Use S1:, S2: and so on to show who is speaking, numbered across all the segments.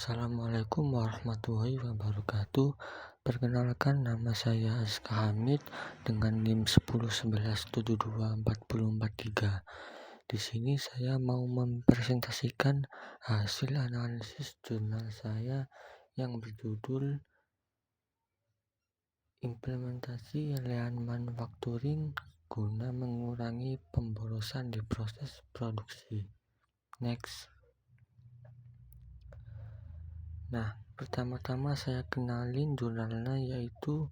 S1: Assalamualaikum warahmatullahi wabarakatuh. Perkenalkan, nama saya Aska Hamid dengan NIM 1011724043. Di sini saya mau mempresentasikan hasil analisis jurnal saya yang berjudul Implementasi Lean Manufacturing guna mengurangi pemborosan di proses produksi. Next. Nah, pertama-tama saya kenalin jurnalnya, yaitu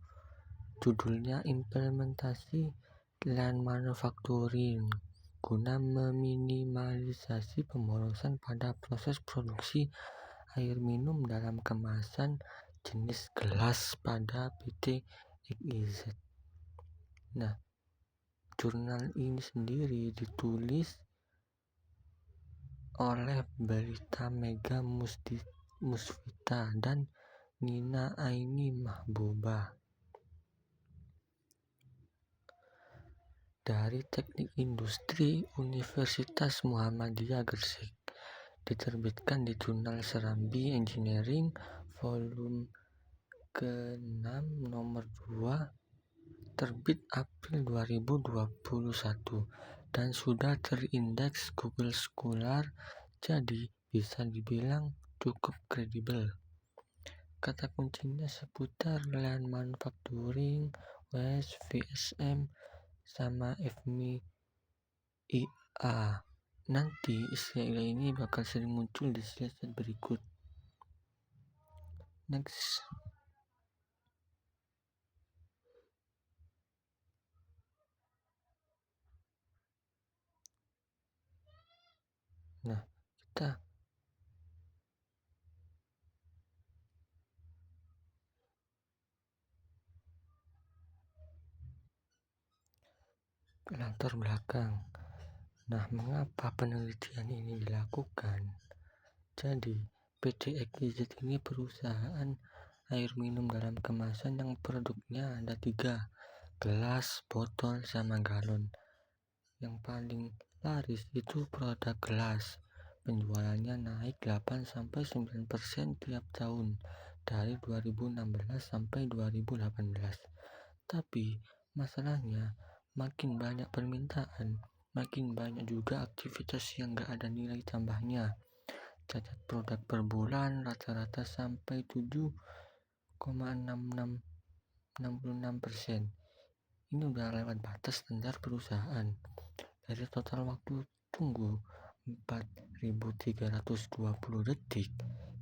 S1: judulnya Implementasi Lean Manufacturing guna meminimalisasi pemborosan pada proses produksi air minum dalam kemasan jenis gelas pada PT XYZ. Nah, jurnal ini sendiri ditulis oleh Belita Mega Musfita dan Nina Aini Mahbuba dari Teknik Industri Universitas Muhammadiyah Gresik, diterbitkan di Jurnal Serambi Engineering volume ke-6 nomor 2, terbit April 2021 dan sudah terindeks Google Scholar, jadi bisa dibilang cukup kredibel. Kata kuncinya seputar Lean Manufacturing, WES, VSM, sama FMEA. Nanti istilah ini bakal sering muncul di slide berikut. Next. Nah, kita latar belakang. Nah, mengapa penelitian ini dilakukan? Jadi, PT XYZ ini perusahaan air minum dalam kemasan yang produknya ada 3, gelas, botol, sama galon. Yang paling laris itu produk gelas. Penjualannya naik 8-9% tiap tahun dari 2016 sampai 2018. Tapi masalahnya, makin banyak permintaan, makin banyak juga aktivitas yang gak ada nilai tambahnya. Cacat produk per bulan rata-rata sampai 7,66%. Ini udah lewat batas standar perusahaan. Dari total waktu tunggu 4.320 detik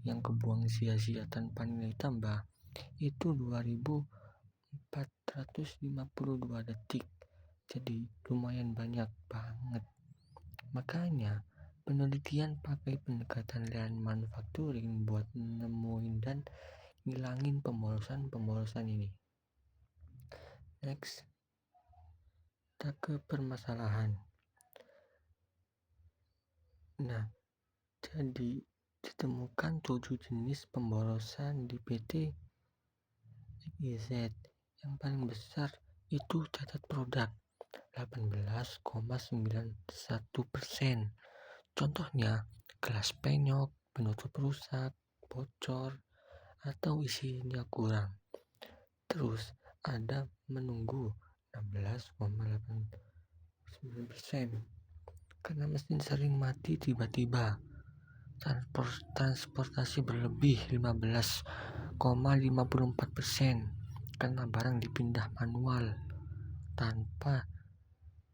S1: yang kebuang sia-sia tanpa nilai tambah, itu 2.452 detik. Jadi lumayan banyak banget. Makanya penelitian pakai pendekatan Lean Manufacturing buat nemuin dan ngilangin pemborosan ini. Next. Kita ke permasalahan. Nah, jadi ditemukan 7 jenis pemborosan di PT XYZ. Yang paling besar itu cacat produk 18,91%. Contohnya gelas penyok, penutup rusak, bocor, atau isinya kurang. Terus ada menunggu 16,89%. Karena mesin sering mati tiba-tiba. Transportasi berlebih 15,54%. Karena barang dipindah manual tanpa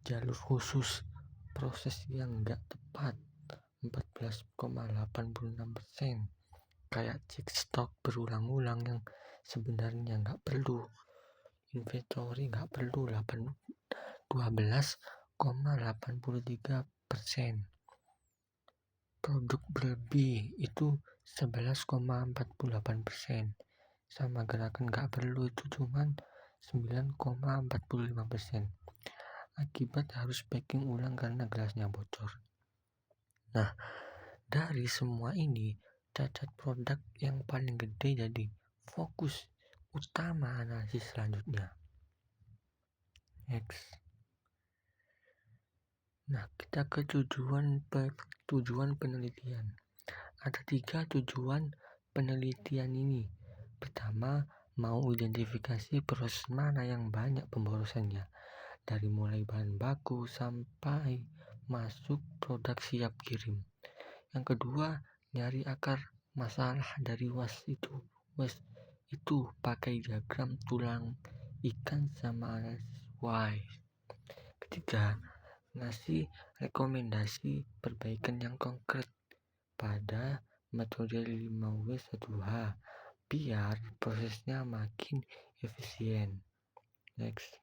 S1: jalur khusus. Proses yang gak tepat 14,86%. Kayak cek stok berulang-ulang yang sebenarnya gak perlu. Inventory gak perlu 12,83%. Produk berlebih itu 11,48%. Sama gerakan gak perlu itu cuman 9,45%. Akibat harus packing ulang karena gelasnya bocor. Nah, dari semua ini cacat produk yang paling gede jadi fokus utama analisis selanjutnya. Next. Nah, kita ke tujuan penelitian. Ada 3 tujuan penelitian ini. Pertama, mau identifikasi proses mana yang banyak pemborosannya, dari mulai bahan baku sampai masuk produk siap kirim. Yang kedua, nyari akar masalah dari waste itu pakai diagram tulang ikan sama analisis why. Ketiga, ngasih rekomendasi perbaikan yang konkret pada metode 5W1H biar prosesnya makin efisien. Next.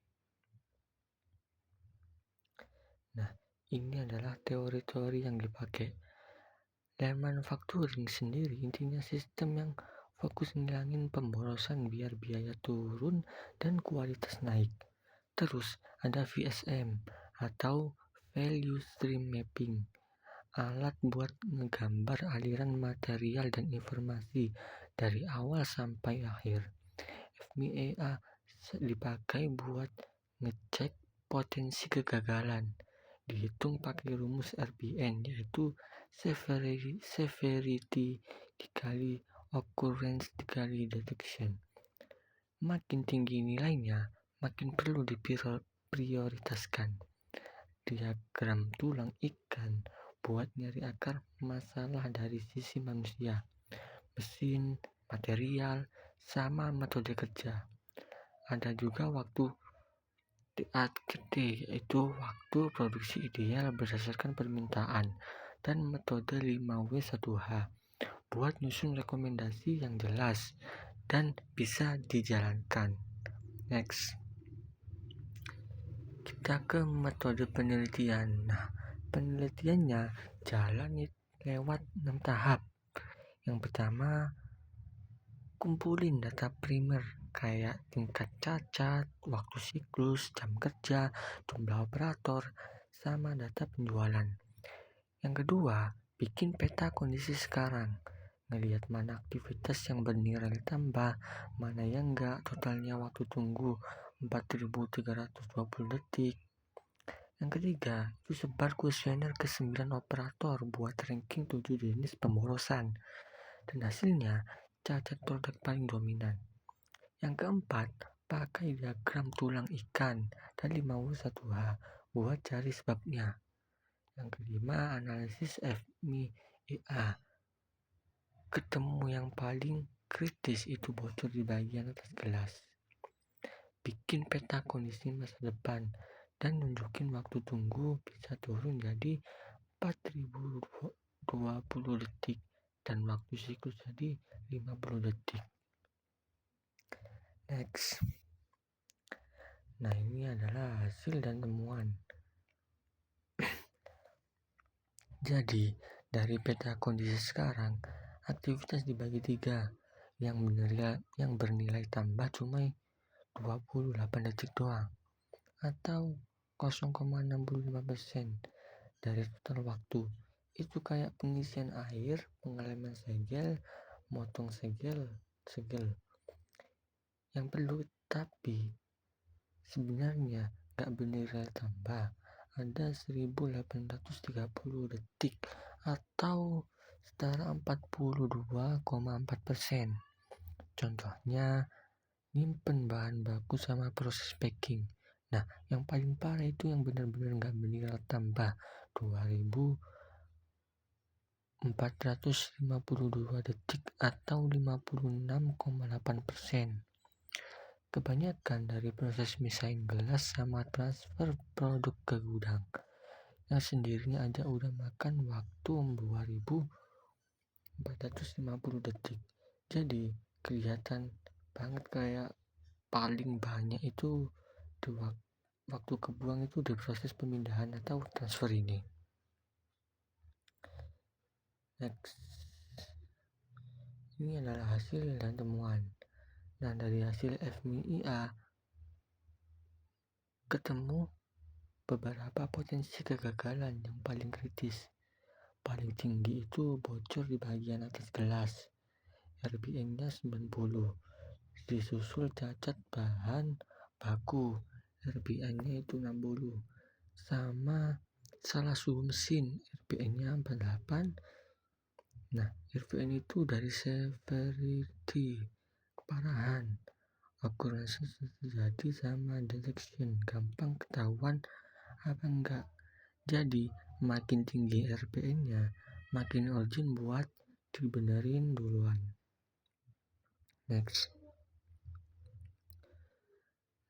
S1: Nah, ini adalah teori-teori yang dipakai. Dan manufacturing sendiri intinya sistem yang fokus ngilangin pemborosan biar biaya turun dan kualitas naik. Terus ada VSM atau Value Stream Mapping, alat buat ngegambar aliran material dan informasi dari awal sampai akhir. FMEA dipakai buat ngecek potensi kegagalan, dihitung pakai rumus RPN, yaitu severity dikali occurrence dikali detection. Makin tinggi nilainya, makin perlu diprioritaskan. Diagram tulang ikan buat nyari akar masalah dari sisi manusia, mesin, material, sama metode kerja. Ada juga waktu TAT, yaitu waktu produksi ideal berdasarkan permintaan, dan metode 5W1H buat nyusun rekomendasi yang jelas dan bisa dijalankan. Next, kita ke metode penelitian. Nah, penelitiannya jalan lewat 6 tahap. Yang pertama, kumpulin data primer kayak tingkat cacat, waktu siklus, jam kerja, jumlah operator, sama data penjualan. Yang kedua, bikin peta kondisi sekarang, ngelihat mana aktivitas yang bernilai tambah, mana yang enggak, totalnya waktu tunggu 4.320 detik. Yang ketiga, itu sebar kuesioner ke 9 operator buat ranking 7 jenis pemborosan, dan hasilnya cacat produk paling dominan. Yang keempat, pakai diagram tulang ikan dan 5W1H buat cari sebabnya. Yang kelima, analisis FMEA. Ketemu yang paling kritis itu bocor di bagian atas gelas. Bikin peta kondisi masa depan dan nunjukin waktu tunggu bisa turun jadi 4.020 detik dan waktu siklus jadi 50 detik. Next. Nah, ini adalah hasil dan temuan. Jadi, dari peta kondisi sekarang, aktivitas dibagi 3. Yang bernilai tambah cuma 28 detik doang, atau 0,65% dari total waktu. Itu kayak pengisian air, pengalaman segel, motong segel. Yang perlu tapi sebenarnya gak bernilai tambah, ada 1830 detik atau setara 42,4%. Contohnya, nyimpen bahan baku sama proses packing. Nah, yang paling parah itu yang benar-benar gak bernilai tambah, 2452 detik atau 56,8%. Kebanyakan dari proses misahin gelas sama transfer produk ke gudang, yang sendirinya aja udah makan waktu 2450 detik. Jadi kelihatan banget kayak paling banyak itu di waktu kebuang itu di proses pemindahan atau transfer ini. Next, ini adalah hasil dan temuan. Nah, dari hasil FMEA ketemu beberapa potensi kegagalan yang paling kritis. Paling tinggi itu bocor di bagian atas gelas, RPM-nya 90. Disusul cacat bahan baku, RPM-nya itu 60. Sama salah suhu mesin, RPM-nya 48. Nah, RPN itu dari severity, keparahan, occurrence terjadi, sama detection, gampang ketahuan apa enggak. Jadi makin tinggi RPN-nya, makin urgent buat dibenerin duluan. Next.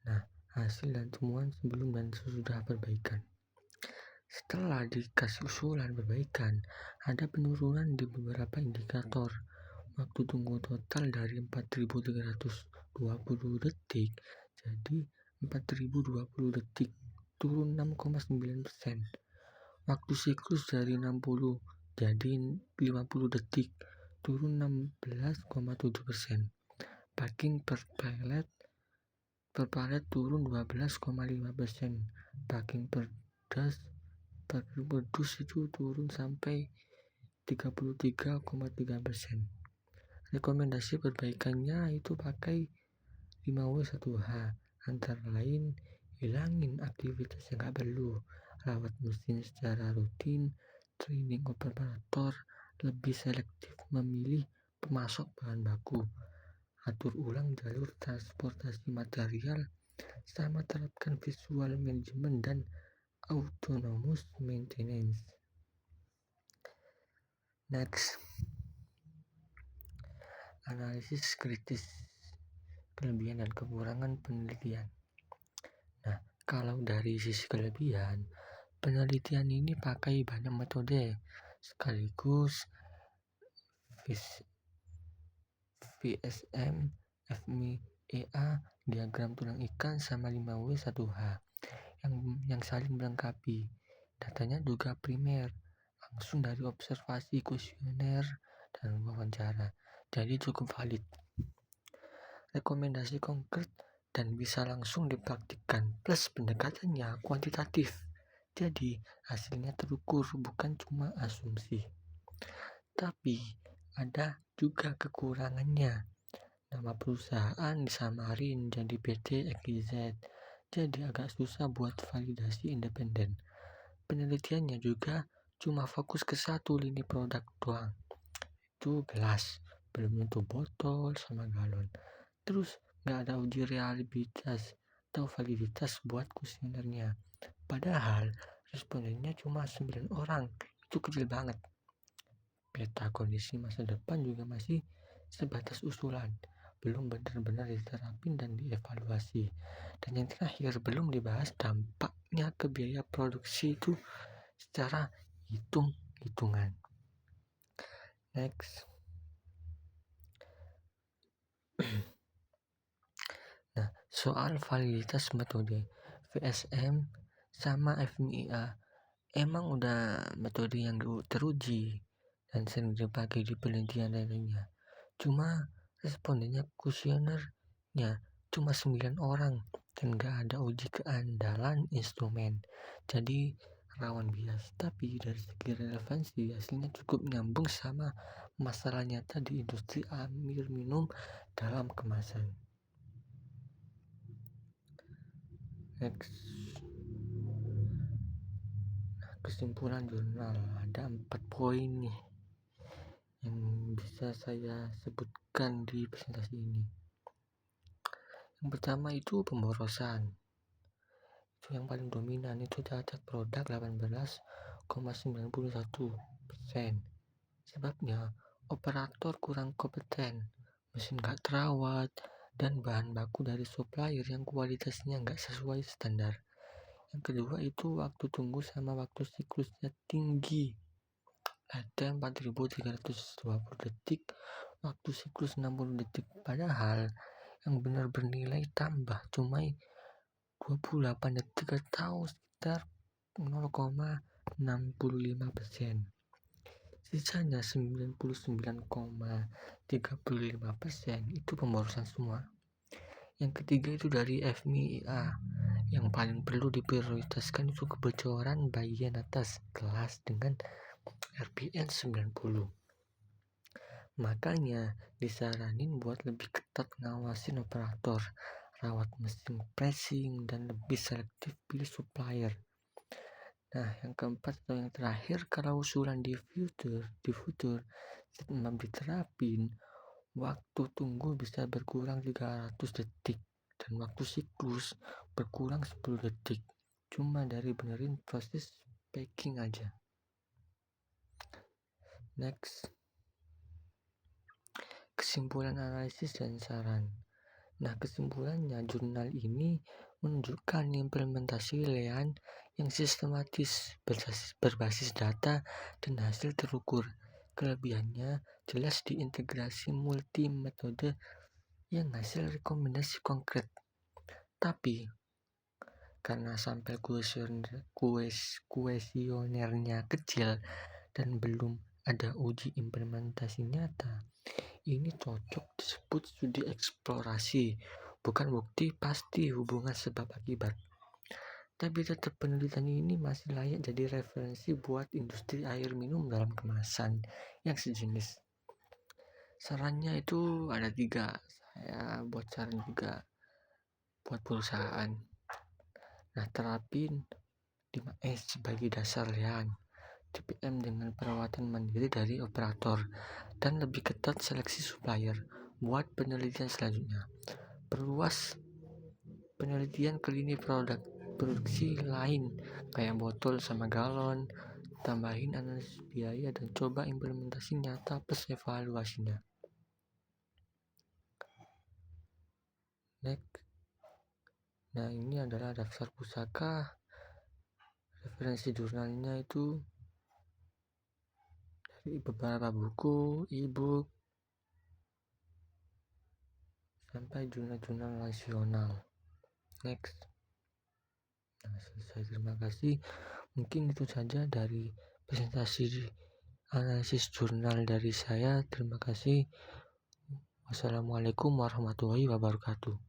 S1: Nah, hasil dan temuan sebelum dan sesudah perbaikan. Setelah dikasih usulan perbaikan, ada penurunan di beberapa indikator. Waktu tunggu total dari 4.320 detik jadi 4.020 detik, turun 6,9%. Waktu siklus dari 60 jadi 50 detik, turun 16,7%. Packing per palet turun 12,5%. Packing per dus itu turun sampai 33,3%. Rekomendasi perbaikannya itu pakai 5W1H, antara lain hilangin aktivitas yang gak perlu, rawat mesin secara rutin, training operator, lebih selektif memilih pemasok bahan baku, atur ulang jalur transportasi material, sama terapkan visual management dan autonomous maintenance. Next, analisis kritis kelebihan dan kekurangan penelitian. Nah, kalau dari sisi kelebihan, penelitian ini pakai banyak metode sekaligus VSM, FMEA, diagram tulang ikan, sama 5W1H yang saling melengkapi. Datanya juga primer, langsung dari observasi, kuesioner, dan wawancara, jadi cukup valid. Rekomendasi konkret dan bisa langsung dipraktikkan, plus pendekatannya kuantitatif, jadi hasilnya terukur, bukan cuma asumsi. Tapi ada juga kekurangannya. Nama perusahaan disamarin jadi PT XYZ, jadi agak susah buat validasi independen. Penelitiannya juga cuma fokus ke satu lini produk doang, itu gelas, belum tentu botol sama galon. Terus gak ada uji reliabilitas atau validitas buat kuesionernya. Padahal respondennya cuma 9 orang, itu kecil banget. Peta kondisi masa depan juga masih sebatas usulan, belum benar-benar diterapin dan dievaluasi. Dan yang terakhir, belum dibahas dampaknya ke biaya produksi itu secara hitung-hitungan. Next. Nah, soal validitas metode VSM sama FMEA emang udah metode yang teruji dan sering dipakai di penelitian lainnya. Cuma respondennya kuesionernya cuma 9 orang dan gak ada uji keandalan instrumen, jadi rawan bias. Tapi dari segi relevansi hasilnya cukup nyambung sama masalah nyata di industri air minum dalam kemasan. Next. Kesimpulan jurnal, ada 4 poin nih yang bisa saya sebutkan di presentasi ini. Yang pertama itu pemborosan, itu yang paling dominan, itu cacat produk 18,91%. Sebabnya operator kurang kompeten, mesin gak terawat, dan bahan baku dari supplier yang kualitasnya gak sesuai standar. Yang kedua itu waktu tunggu sama waktu siklusnya tinggi, ada 4.320 detik, waktu siklus 60 detik. Padahal yang benar bernilai tambah cuma 28 detik atau sekitar 0,65%. Sisanya 99,35% itu pemborosan semua. Yang ketiga itu dari FMEA, yang paling perlu diprioritaskan itu kebocoran bagian atas gelas dengan RPN 90. Makanya disaranin buat lebih ketat ngawasin operator, rawat mesin pressing, dan lebih selektif pilih supplier. Nah, yang keempat atau yang terakhir, kalau usulan di future Setelah diterapin, waktu tunggu bisa berkurang 300 detik dan waktu siklus berkurang 10 detik. Cuma dari benerin proses packing aja. Next, kesimpulan analisis dan saran. Nah, kesimpulannya jurnal ini menunjukkan implementasi Lean yang sistematis berbasis data dan hasil terukur. Kelebihannya jelas di integrasi multi metode yang hasil rekomendasi konkret. Tapi karena sampel kuesionernya kecil dan belum ada uji implementasi nyata, ini cocok disebut studi eksplorasi, bukan bukti pasti hubungan sebab akibat. Tapi tetap penelitian ini masih layak jadi referensi buat industri air minum dalam kemasan yang sejenis. Sarannya itu ada 3. Saya buat saran juga buat perusahaan. Nah, terapin 5S sebagai dasar Lean, TPM dengan perawatan mandiri dari operator, dan lebih ketat seleksi supplier buat penelitian selanjutnya. Perluas penelitian ke lini produksi lain kayak botol sama galon, tambahin analisis biaya dan coba implementasi nyata plus evaluasinya. Next. Nah, ini adalah daftar pusaka. Referensi jurnalnya itu dari beberapa buku, e-book, sampai jurnal-jurnal nasional. Next. Nah, selesai. Terima kasih. Mungkin itu saja dari presentasi analisis jurnal dari saya. Terima kasih. Wassalamualaikum warahmatullahi wabarakatuh.